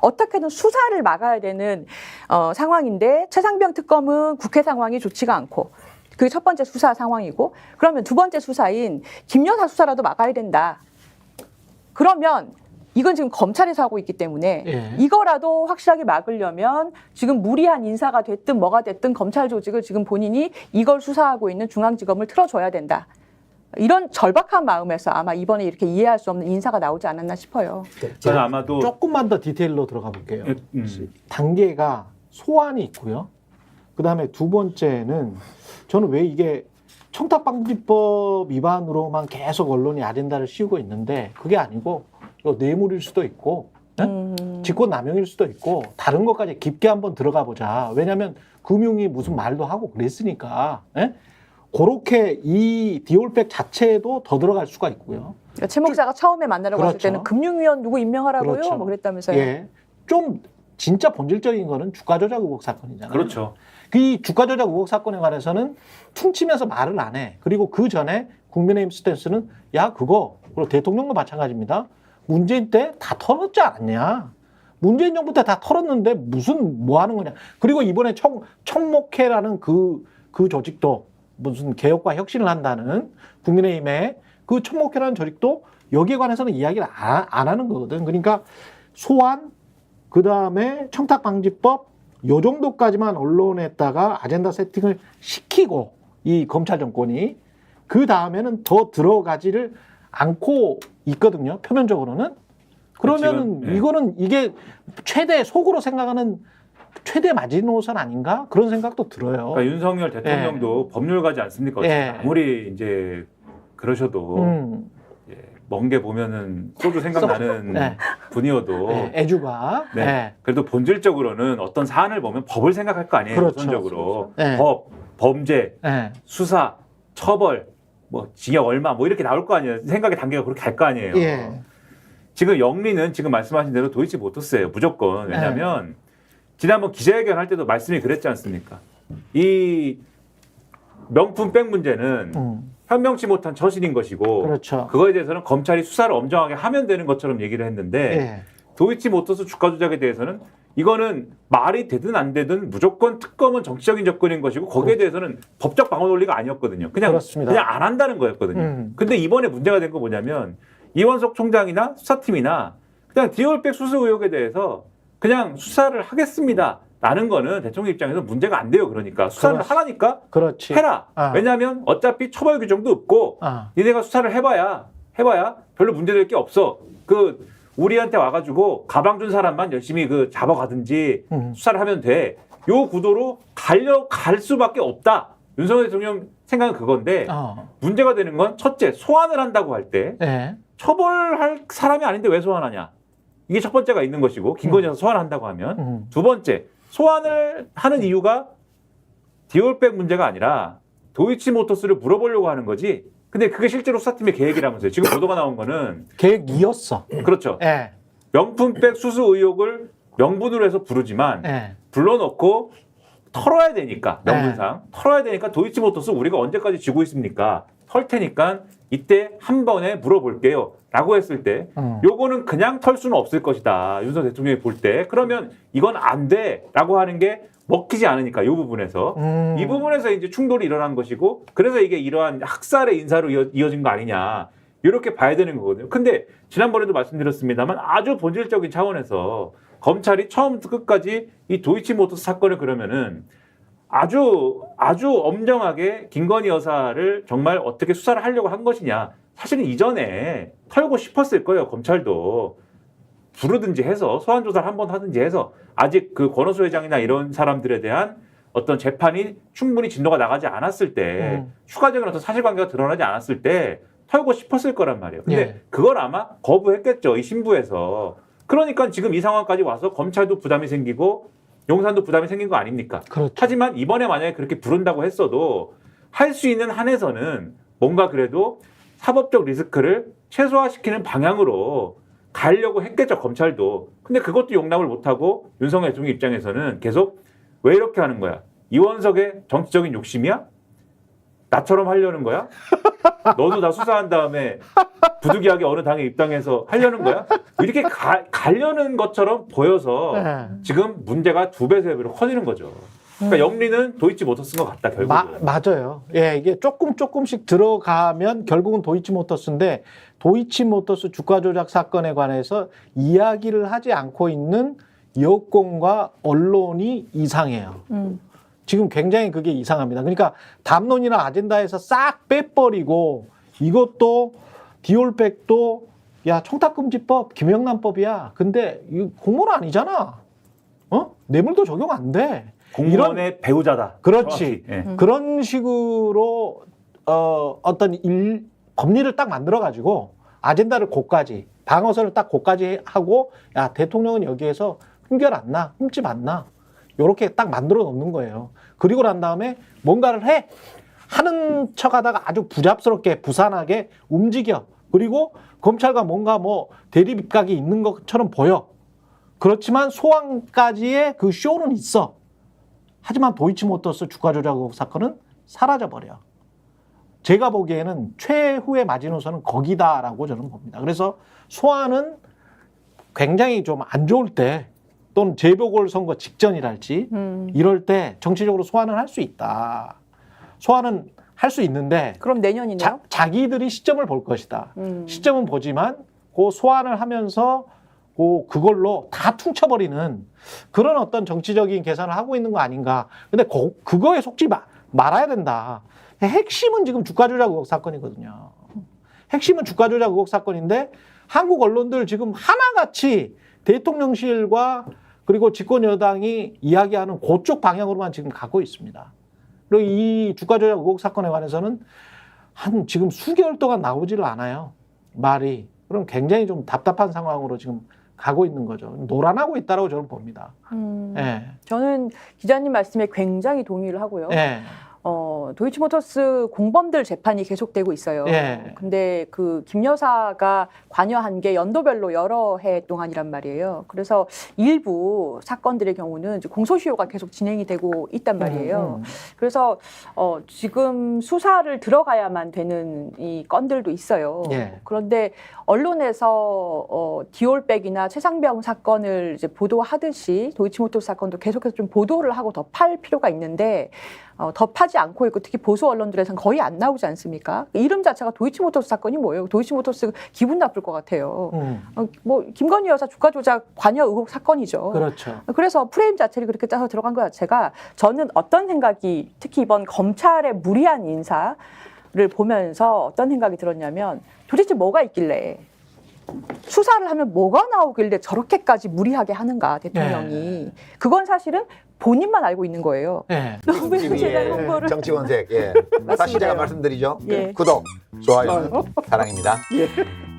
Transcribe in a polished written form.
어떻게든 수사를 막아야 되는 상황인데 최상병 특검은 국회 상황이 좋지가 않고 그게 첫 번째 수사 상황이고 그러면 두 번째 수사인 김 여사 수사라도 막아야 된다. 그러면 이건 지금 검찰에서 하고 있기 때문에 예. 이거라도 확실하게 막으려면 지금 무리한 인사가 됐든 뭐가 됐든 검찰 조직을 지금 본인이 이걸 수사하고 있는 중앙지검을 틀어줘야 된다. 이런 절박한 마음에서 아마 이번에 이렇게 이해할 수 없는 인사가 나오지 않았나 싶어요. 저는 아마도 조금만 더 디테일로 들어가 볼게요. 음. 단계가 소환이 있고요. 그다음에 두 번째는 저는 왜 이게 청탁방지법 위반으로만 계속 언론이 아젠다를 씌우고 있는데 그게 아니고 이거 뇌물일 수도 있고 직권남용일 수도 있고 다른 것까지 깊게 한번 들어가 보자. 왜냐하면 금융이 무슨 말도 하고 그랬으니까 그렇게 이 디올백 자체도 더 들어갈 수가 있고요. 그러니까 최 목사가 처음에 만나려고 그렇죠. 했을 때는 금융위원 누구 임명하라고요? 그렇죠. 뭐 그랬다면서요. 예, 좀 진짜 본질적인 거는 주가 조작 의혹 사건이잖아요. 그렇죠. 이 주가 조작 의혹 사건에 관해서는 퉁치면서 말을 안 해. 그리고 그 전에 국민의힘 스탠스는 야 그거 그리고 대통령도 마찬가지입니다. 문재인 때 다 털었지 않았냐. 문재인 정부 때 다 털었는데 무슨 뭐 하는 거냐. 그리고 이번에 청목회라는 그 조직도 무슨 개혁과 혁신을 한다는 국민의힘의 그 청목회라는 조직도 여기에 관해서는 이야기를 안 하는 거거든. 그러니까 소환 그다음에 청탁방지법 요 정도까지만 언론에다가 아젠다 세팅을 시키고 이 검찰 정권이 그 다음에는 더 들어가지를 않고 있거든요. 표면적으로는. 그러면은 지금, 네. 이거는 이게 최대 속으로 생각하는 최대 마지노선 아닌가 그런 생각도 들어요. 그러니까 윤석열 대통령도 법률가지 않습니까? 예. 아무리 이제 그러셔도 예, 먼 게 보면은 소주 생각나는 네. 분이어도 애주가. 네. 네. 그래도 본질적으로는 어떤 사안을 보면 법을 생각할 거 아니에요. 그렇죠. 우선적으로 네. 법, 범죄, 네. 수사, 처벌, 뭐 징역 얼마 뭐 이렇게 나올 거 아니에요. 생각의 단계가 그렇게 갈 거 아니에요. 예. 지금 영리는 지금 말씀하신 대로 도이치모터스예요. 무조건. 왜냐하면 지난번 기자회견 할 때도 말씀이 그랬지 않습니까? 이 명품백 문제는 현명치 못한 처신인 것이고 그렇죠. 그거에 대해서는 검찰이 수사를 엄정하게 하면 되는 것처럼 얘기를 했는데 예. 도이치모터스 주가 조작에 대해서는 이거는 말이 되든 안 되든 무조건 특검은 정치적인 접근인 것이고 거기에 대해서는 법적 방어 논리가 아니었거든요. 그냥 그렇습니다. 그냥 안 한다는 거였거든요. 근데 이번에 문제가 된 거 뭐냐면 이원석 총장이나 수사팀이나 그냥 디올백 수수 의혹에 대해서 그냥 수사를 하겠습니다. 라는 거는 대통령 입장에서 문제가 안 돼요. 그러니까 수사를 하라니까 그렇지. 해라. 아. 왜냐하면 어차피 처벌 규정도 없고 니네가 수사를 해봐야 별로 문제될 게 없어. 그 우리한테 와가지고 가방 준 사람만 열심히 그 잡아가든지 수사를 하면 돼. 요 구도로 갈 수밖에 없다. 윤석열 대통령 생각은 그건데 문제가 되는 건 첫째 소환을 한다고 할 때 예. 처벌할 사람이 아닌데 왜 소환하냐. 이게 첫 번째가 있는 것이고 김건희 여사 소환한다고 하면 두 번째 소환을 하는 이유가 디올백 문제가 아니라 도이치모터스를 물어보려고 하는 거지. 근데 그게 실제로 수사팀의 계획이라면서요. 지금 보도가 나온 거는 계획이었어. 그렇죠. 예. 명품백 수수 의혹을 명분으로 해서 부르지만 예. 불러놓고 털어야 되니까 명분상 털어야 되니까 도이치모터스 우리가 언제까지 쥐고 있습니까? 털 테니까 이때 한 번에 물어볼게요. 라고 했을 때 요거는 그냥 털 수는 없을 것이다. 윤석열 대통령이 볼 때. 그러면 이건 안 돼. 라고 하는 게 먹히지 않으니까 이 부분에서. 이 부분에서 이제 충돌이 일어난 것이고 그래서 이게 이러한 학살의 인사로 이어진 거 아니냐. 이렇게 봐야 되는 거거든요. 근데 지난번에도 말씀드렸습니다만 아주 본질적인 차원에서 검찰이 처음부터 끝까지 이 도이치모터스 사건을 그러면은 아주 엄정하게 김건희 여사를 정말 어떻게 수사를 하려고 한 것이냐. 사실은 이전에 털고 싶었을 거예요. 검찰도. 부르든지 해서 소환 조사를 한번 하든지 해서 아직 그 권오수 회장이나 이런 사람들에 대한 어떤 재판이 충분히 진도가 나가지 않았을 때 추가적인 어떤 사실관계가 드러나지 않았을 때 털고 싶었을 거란 말이에요. 근데 예. 그걸 아마 거부했겠죠. 이 신부에서. 그러니까 지금 이 상황까지 와서 검찰도 부담이 생기고 용산도 부담이 생긴 거 아닙니까? 그렇죠. 하지만 이번에 만약에 그렇게 부른다고 했어도 할 수 있는 한에서는 뭔가 그래도 사법적 리스크를 최소화시키는 방향으로 가려고 했겠죠, 검찰도. 근데 그것도 용납을 못하고 윤석열 대통령 입장에서는 계속 왜 이렇게 하는 거야? 이원석의 정치적인 욕심이야? 나처럼 하려는 거야? 너도 다 수사한 다음에 부득이하게 어느 당에 입당해서 하려는 거야? 이렇게 가려는 것처럼 보여서 네. 지금 문제가 2배, 3배로 커지는 거죠. 그러니까 영리는 도이치모터스인 것 같다, 결국은. 맞아요. 예, 이게 조금씩 들어가면 결국은 도이치모터스인데 도이치모터스 주가 조작 사건에 관해서 이야기를 하지 않고 있는 여권과 언론이 이상해요. 지금 굉장히 그게 이상합니다. 그러니까 담론이나 아젠다에서 싹 빼버리고 이것도 디올백도 야 청탁금지법 김영란법이야. 근데 이거 공무원 아니잖아. 뇌물도 적용 안 돼. 공무원의 배우자다. 그렇지. 예. 그런 식으로 어떤 법리를 딱 만들어 가지고 아젠다를 고까지 방어선을 딱 고까지 하고 야 대통령은 여기에서 흠결 안 나, 흠집 안 나. 요렇게 딱 만들어 놓는 거예요. 그리고 난 다음에 뭔가를 해. 하는 척하다가 아주 부잡스럽게 부산하게 움직여. 그리고 검찰과 뭔가 뭐 대립각이 있는 것처럼 보여. 그렇지만 소환까지의 그 쇼는 있어. 하지만 도이치모터스 주가 조작 의혹 사건은 사라져버려. 제가 보기에는 최후의 마지노선은 거기다라고 저는 봅니다. 그래서 소환은 굉장히 좀 안 좋을 때 또는 재보궐선거 직전이랄지 이럴 때 정치적으로 소환을 할 수 있다. 소환은 할 수 있는데 그럼 내년이네요. 자기들이 시점을 볼 것이다. 시점은 보지만 그 소환을 하면서 그걸로 다 퉁쳐버리는 그런 어떤 정치적인 계산을 하고 있는 거 아닌가. 근데 그거에 속지 말아야 된다. 핵심은 지금 주가 조작 의혹 사건이거든요. 핵심은 주가 조작 의혹 사건인데 한국 언론들 지금 하나같이 대통령실과 그리고 집권 여당이 이야기하는 그쪽 방향으로만 지금 가고 있습니다. 그리고 이 주가 조작 의혹 사건에 관해서는 한 지금 수개월 동안 나오지를 않아요. 말이. 그럼 굉장히 좀 답답한 상황으로 지금 가고 있는 거죠. 노란하고 있다라고 저는 봅니다. 예. 저는 기자님 말씀에 굉장히 동의를 하고요. 예. 도이치모터스 공범들 재판이 계속되고 있어요. 예. 근데 그 김 여사가 관여한 게 연도별로 여러 해 동안이란 말이에요. 그래서 일부 사건들의 경우는 이제 공소시효가 계속 진행이 되고 있단 말이에요. 그래서 지금 수사를 들어가야만 되는 이 건들도 있어요. 예. 그런데 언론에서 디올백이나 최상병 사건을 이제 보도하듯이 도이치모터스 사건도 계속해서 좀 보도를 하고 더 팔 필요가 있는데 더 파지 않고 있고 특히 보수 언론들에서는 거의 안 나오지 않습니까? 이름 자체가 도이치모터스 사건이 뭐예요? 도이치모터스 기분 나쁠 것 같아요. 뭐 김건희 여사 주가 조작 관여 의혹 사건이죠. 그렇죠. 그래서 프레임 자체를 그렇게 짜서 들어간 것 자체가 저는 어떤 생각이 특히 이번 검찰의 무리한 인사를 보면서 어떤 생각이 들었냐면 도대체 뭐가 있길래 수사를 하면 뭐가 나오길래 저렇게까지 무리하게 하는가 대통령이. 그건 사실은 본인만 알고 있는 거예요. 예. 노무현 재단 홍보를. 정치권색. 예. 다시 제가 말씀드리죠. 예. 구독, 좋아요, 사랑입니다. 예.